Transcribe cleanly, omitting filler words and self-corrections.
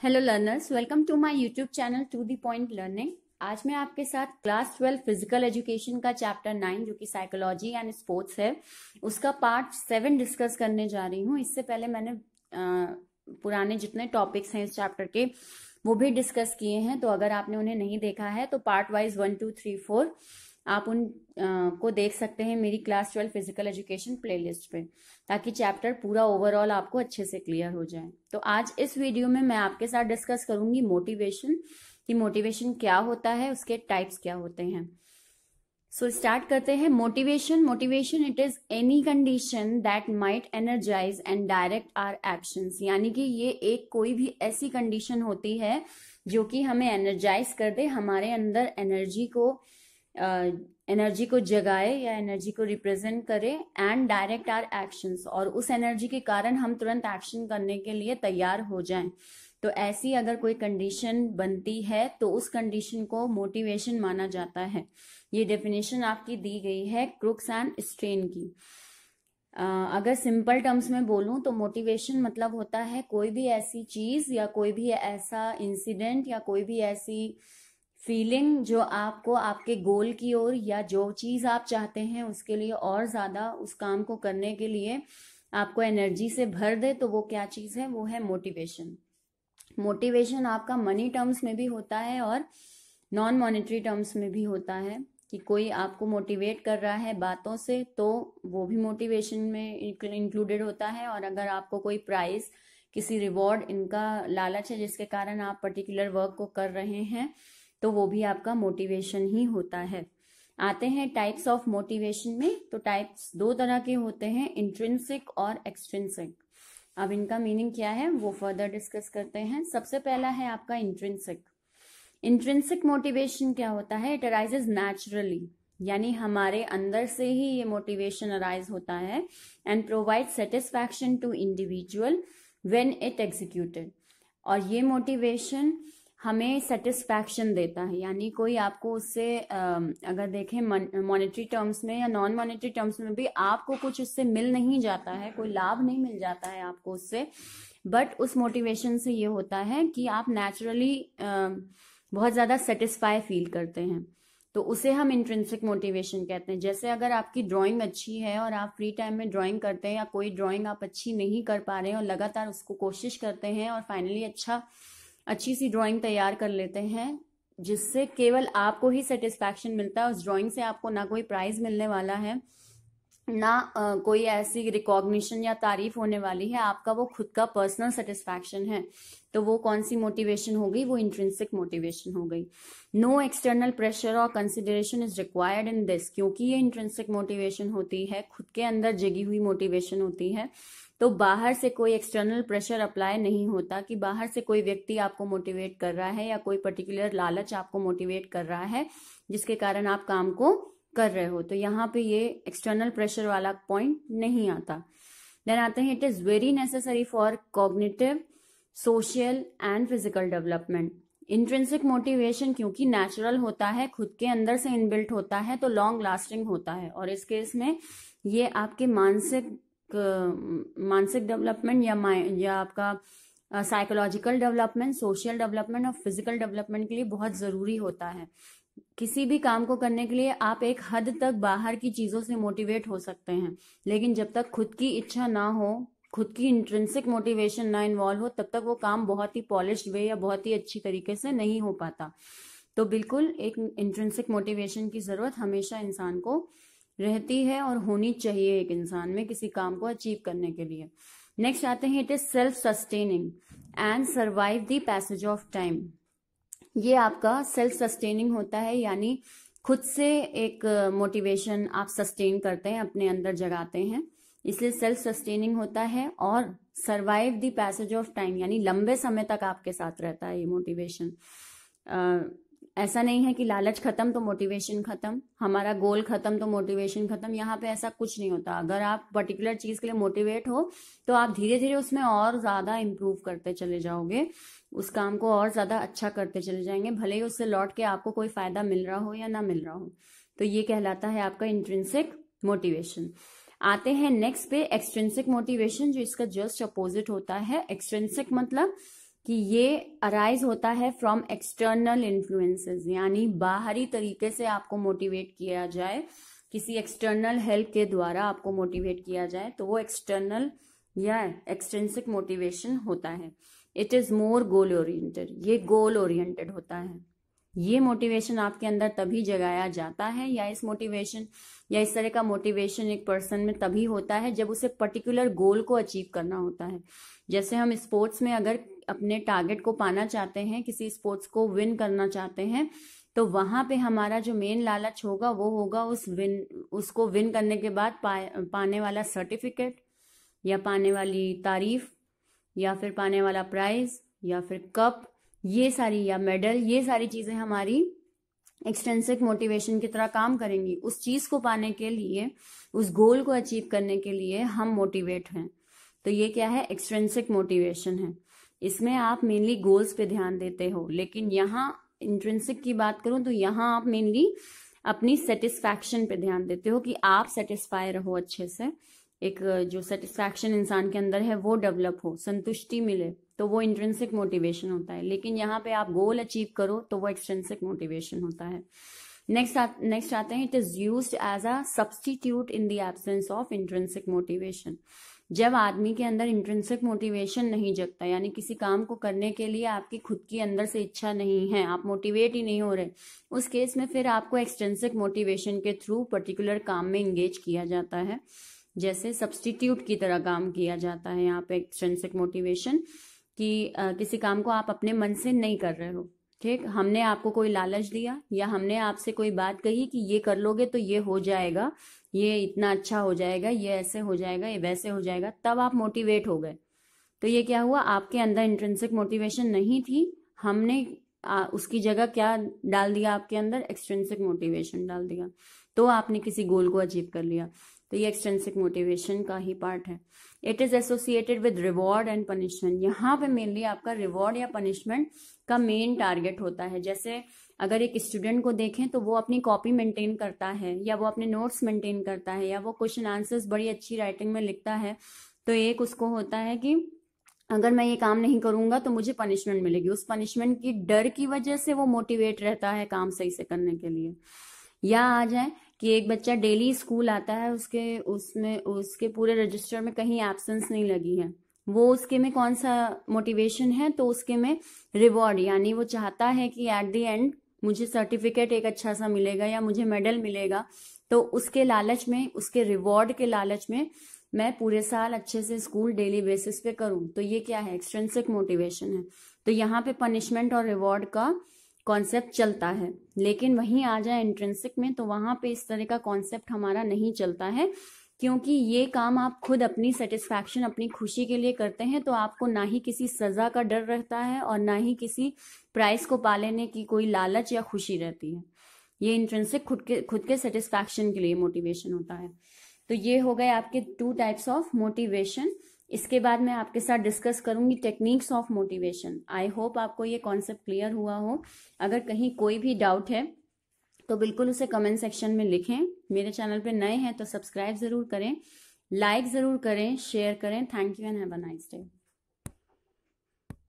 Hello learners, welcome to my YouTube channel to the point learning. आज मैं आपके साथ क्लास 12 फिजिकल एजुकेशन का चैप्टर 9 जो कि साइकोलॉजी एंड स्पोर्ट्स है, उसका पार्ट 7 डिस्कस करने जा रही हूँ। इससे पहले मैंने पुराने जितने टॉपिक्स हैं इस चैप्टर के वो भी डिस्कस किए हैं, तो अगर आपने उन्हें नहीं देखा है तो पार्ट वाइज 1, 2, 3, 4 आप उन को देख सकते हैं मेरी क्लास 12 फिजिकल एजुकेशन प्लेलिस्ट पे, ताकि चैप्टर पूरा ओवरऑल आपको अच्छे से क्लियर हो जाए। तो आज इस वीडियो में मैं आपके साथ डिस्कस करूंगी मोटिवेशन, कि मोटिवेशन क्या होता है, उसके टाइप्स क्या होते हैं। सो स्टार्ट करते हैं। Motivation it is any condition that might energise and direct our actions. यानी कि ये एक कोई भी ऐसी कंडीशन होती है जो कि हमें एनर्जाइज कर दे, हमारे अंदर एनर्जी को जगाए या एनर्जी को रिप्रेजेंट करे, एंड डायरेक्ट आर एक्शंस, और उस एनर्जी के कारण हम तुरंत एक्शन करने के लिए तैयार हो जाएं। तो ऐसी अगर कोई कंडीशन बनती है तो उस कंडीशन को मोटिवेशन माना जाता है। ये डेफिनेशन आपकी दी गई है क्रुक्स एंड स्ट्रेन की। अगर सिंपल टर्म्स में बोलूं तो मोटिवेशन मतलब होता है कोई भी ऐसी चीज या कोई भी ऐसा इंसिडेंट या कोई भी ऐसी फीलिंग जो आपको आपके गोल की ओर या जो चीज आप चाहते हैं उसके लिए और ज्यादा उस काम को करने के लिए आपको एनर्जी से भर दे। तो वो क्या चीज है? वो है मोटिवेशन। मोटिवेशन आपका मनी टर्म्स में भी होता है और नॉन मॉनेटरी टर्म्स में भी होता है, कि कोई आपको मोटिवेट कर रहा है बातों से तो वो भी मोटिवेशन में इंक्लूडेड होता है। और अगर आपको कोई प्राइज, किसी रिवॉर्ड, इनका लालच है जिसके कारण आप पर्टिकुलर वर्क को कर रहे हैं, तो वो भी आपका मोटिवेशन ही होता है। आते हैं टाइप्स ऑफ मोटिवेशन में। तो टाइप्स दो तरह के होते हैं, इंट्रिंसिक और एक्सट्रिंसिक। अब इनका मीनिंग क्या है वो फर्दर डिस्कस करते हैं। सबसे पहला है आपका इंट्रिंसिक। इंट्रिंसिक मोटिवेशन क्या होता है? इट अराइजेज नेचुरली, यानी हमारे अंदर से ही ये मोटिवेशन अराइज होता है, and provide satisfaction to individual when it executed. और ये मोटिवेशन हमें सेटिस्फैक्शन देता है, यानी कोई आपको उससे अगर देखें मॉनेटरी टर्म्स में या नॉन मॉनेटरी टर्म्स में भी आपको कुछ उससे मिल नहीं जाता है, कोई लाभ नहीं मिल जाता है आपको उससे, बट उस मोटिवेशन से ये होता है कि आप नेचुरली बहुत ज्यादा सेटिस्फाई फील करते हैं, तो उसे हम इंट्रिंसिक मोटिवेशन कहते हैं। जैसे अगर आपकी ड्राइंग अच्छी है और आप फ्री टाइम में ड्राइंग करते हैं, या कोई ड्राइंग आप अच्छी नहीं कर पा रहे हैं और लगातार उसको कोशिश करते हैं और फाइनली अच्छी सी ड्राइंग तैयार कर लेते हैं, जिससे केवल आपको ही सेटिस्फैक्शन मिलता है। उस ड्राइंग से आपको ना कोई प्राइज मिलने वाला है, ना कोई ऐसी रिकॉग्निशन या तारीफ होने वाली है, आपका वो खुद का पर्सनल सेटिस्फैक्शन है। तो वो कौन सी मोटिवेशन हो गई? वो इंट्रिंसिक मोटिवेशन हो गई। नो एक्सटर्नल प्रेशर और consideration is required in this. क्योंकि ये इंट्रिंसिक मोटिवेशन होती है, खुद के अंदर जगी हुई मोटिवेशन होती है, तो बाहर से कोई एक्सटर्नल प्रेशर अप्लाई नहीं होता, कि बाहर से कोई व्यक्ति आपको मोटिवेट कर रहा है या कोई पर्टिकुलर लालच आपको मोटिवेट कर रहा है जिसके कारण आप काम को कर रहे हो। तो यहाँ पे ये एक्सटर्नल प्रेशर वाला पॉइंट नहीं आता। देन आते हैं, it is very necessary for cognitive, social and physical development. Intrinsic motivation क्योंकि नेचुरल होता है, खुद के अंदर से इनबिल्ट होता है, तो लॉन्ग लास्टिंग होता है। और इस केस में ये आपके मानसिक डेवलपमेंट या आपका साइकोलॉजिकल डेवलपमेंट, सोशल डेवलपमेंट और फिजिकल डेवलपमेंट के लिए बहुत जरूरी होता है। किसी भी काम को करने के लिए आप एक हद तक बाहर की चीजों से मोटिवेट हो सकते हैं, लेकिन जब तक खुद की इच्छा ना हो, खुद की इंट्रिंसिक मोटिवेशन ना इन्वॉल्व हो, तब तक वो काम बहुत ही पॉलिश्ड वे या बहुत ही अच्छी तरीके से नहीं हो पाता। तो बिल्कुल एक इंट्रिंसिक मोटिवेशन की जरूरत हमेशा इंसान को रहती है और होनी चाहिए एक इंसान में किसी काम को अचीव करने के लिए। नेक्स्ट आते हैं, it is self sustaining and survive the passage of time. ये आपका सेल्फ सस्टेनिंग होता है, यानी खुद से एक मोटिवेशन आप सस्टेन करते हैं, अपने अंदर जगाते हैं, इसलिए सेल्फ सस्टेनिंग होता है। और survive the passage of time, यानी लंबे समय तक आपके साथ रहता है ये मोटिवेशन। ऐसा नहीं है कि लालच खत्म तो मोटिवेशन खत्म, हमारा गोल खत्म तो मोटिवेशन खत्म। यहाँ पे ऐसा कुछ नहीं होता। अगर आप पर्टिकुलर चीज के लिए मोटिवेट हो तो आप धीरे धीरे उसमें और ज्यादा इंप्रूव करते चले जाओगे, उस काम को और ज्यादा अच्छा करते चले जाएंगे, भले ही उससे लौट के आपको कोई फायदा मिल रहा हो या ना मिल रहा हो। तो ये कहलाता है आपका इंट्रिंसिक मोटिवेशन। आते हैं नेक्स्ट पे, एक्सट्रिंसिक मोटिवेशन, जो इसका जस्ट अपोजिट होता है। एक्सट्रिंसिक मतलब कि ये अराइज होता है फ्रॉम एक्सटर्नल इन्फ्लुएंसेस, यानी बाहरी तरीके से आपको मोटिवेट किया जाए, किसी एक्सटर्नल हेल्प के द्वारा आपको मोटिवेट किया जाए, तो वो एक्सटर्नल या एक्सट्रिंसिक मोटिवेशन होता है। It is more goal oriented, ये गोल ओरिएंटेड होता है। ये मोटिवेशन आपके अंदर तभी जगाया जाता है, या इस मोटिवेशन या इस तरह का मोटिवेशन एक पर्सन में तभी होता है जब उसे पर्टिकुलर गोल को अचीव करना होता है। जैसे हम स्पोर्ट्स में अगर अपने टारगेट को पाना चाहते हैं, किसी स्पोर्ट्स को विन करना चाहते हैं, तो वहां पे हमारा जो मेन लालच होगा वो होगा उसको विन करने के बाद पाने वाला सर्टिफिकेट, या पाने वाली तारीफ, या फिर पाने वाला प्राइज, या फिर कप, ये सारी, या मेडल, ये सारी चीजें हमारी एक्सट्रिंसिक मोटिवेशन की तरह काम करेंगी। उस चीज को पाने के लिए, उस गोल को अचीव करने के लिए हम मोटिवेट हैं। तो ये क्या है? एक्सट्रिंसिक मोटिवेशन है। इसमें आप मेनली गोल्स पे ध्यान देते हो, लेकिन यहाँ इंट्रिंसिक की बात करूं तो यहाँ आप मेनली अपनी सेटिस्फैक्शन पे ध्यान देते हो कि आप सेटिस्फाई रहो अच्छे से, एक जो सेटिस्फैक्शन इंसान के अंदर है वो डेवलप हो, संतुष्टि मिले, तो वो इंट्रिंसिक मोटिवेशन होता है। लेकिन यहाँ पे आप गोल अचीव करो तो वो एक्सट्रिंसिक मोटिवेशन होता है। नेक्स्ट आते हैं, it is used as a substitute in the absence of intrinsic motivation. जब आदमी के अंदर इंट्रिंसिक मोटिवेशन नहीं जगता, यानी किसी काम को करने के लिए आपकी खुद की अंदर से इच्छा नहीं है, आप मोटिवेट ही नहीं हो रहे, उस केस में फिर आपको एक्सट्रिंसिक मोटिवेशन के थ्रू पर्टिकुलर काम में एंगेज किया जाता है, जैसे सब्स्टिट्यूट की तरह काम किया जाता है यहाँ पे एक्सट्रिंसिक मोटिवेशन, कि किसी काम को आप अपने मन से नहीं कर रहे हो, ठीक, हमने आपको कोई लालच दिया, या हमने आपसे कोई बात कही कि ये कर लोगे तो ये हो जाएगा, ये इतना अच्छा हो जाएगा, ये ऐसे हो जाएगा, ये वैसे हो जाएगा, तब आप मोटिवेट हो गए। तो ये क्या हुआ? आपके अंदर इंट्रिंसिक मोटिवेशन नहीं थी, हमने उसकी जगह क्या डाल दिया आपके अंदर? एक्सट्रिंसिक मोटिवेशन डाल दिया, तो आपने किसी गोल को अचीव कर लिया। तो ये एक्सट्रिंसिक मोटिवेशन का ही पार्ट है। It is associated with reward and punishment. यहाँ पे मेनली आपका रिवॉर्ड या पनिशमेंट का मेन टारगेट होता है। जैसे अगर एक स्टूडेंट को देखें तो वो अपनी कॉपी मेंटेन करता है, या वो अपने नोट्स मेंटेन करता है, या वो क्वेश्चन आंसर्स बड़ी अच्छी राइटिंग में लिखता है, तो एक उसको होता है कि अगर मैं ये काम नहीं करूंगा तो मुझे पनिशमेंट मिलेगी। उस पनिशमेंट की डर की वजह से वो मोटिवेट रहता है काम सही से करने के लिए। या आ जाए कि एक बच्चा डेली स्कूल आता है, उसके पूरे रजिस्टर में कहीं एब्सेंस नहीं लगी है, वो उसके में कौन सा मोटिवेशन है? तो उसके में रिवॉर्ड, यानी वो चाहता है कि एट द एंड मुझे सर्टिफिकेट एक अच्छा सा मिलेगा या मुझे मेडल मिलेगा, तो उसके लालच में, उसके रिवॉर्ड के लालच में मैं पूरे साल अच्छे से स्कूल डेली बेसिस पे करूं। तो ये क्या है? एक्सट्रिंसिक मोटिवेशन है। तो यहाँ पे पनिशमेंट और रिवॉर्ड का कॉन्सेप्ट चलता है। लेकिन वहीं आ जाए इंट्रिंसिक में, तो वहां पे इस तरह का कॉन्सेप्ट हमारा नहीं चलता है, क्योंकि ये काम आप खुद अपनी सेटिस्फैक्शन, अपनी खुशी के लिए करते हैं, तो आपको ना ही किसी सजा का डर रहता है और ना ही किसी प्राइस को पा लेने की कोई लालच या खुशी रहती है। ये इंट्रिंसिक खुद के सेटिस्फैक्शन के लिए मोटिवेशन होता है। तो ये हो गए आपके 2 टाइप्स ऑफ मोटिवेशन। इसके बाद मैं आपके साथ डिस्कस करूंगी techniques of motivation. I hope आपको ये कॉन्सेप्ट क्लियर हुआ हो। अगर कहीं कोई भी डाउट है तो बिल्कुल उसे कमेंट सेक्शन में लिखें। मेरे चैनल पे नए हैं तो सब्सक्राइब जरूर करें, लाइक जरूर करें, शेयर करें। Thank you and have a nice day.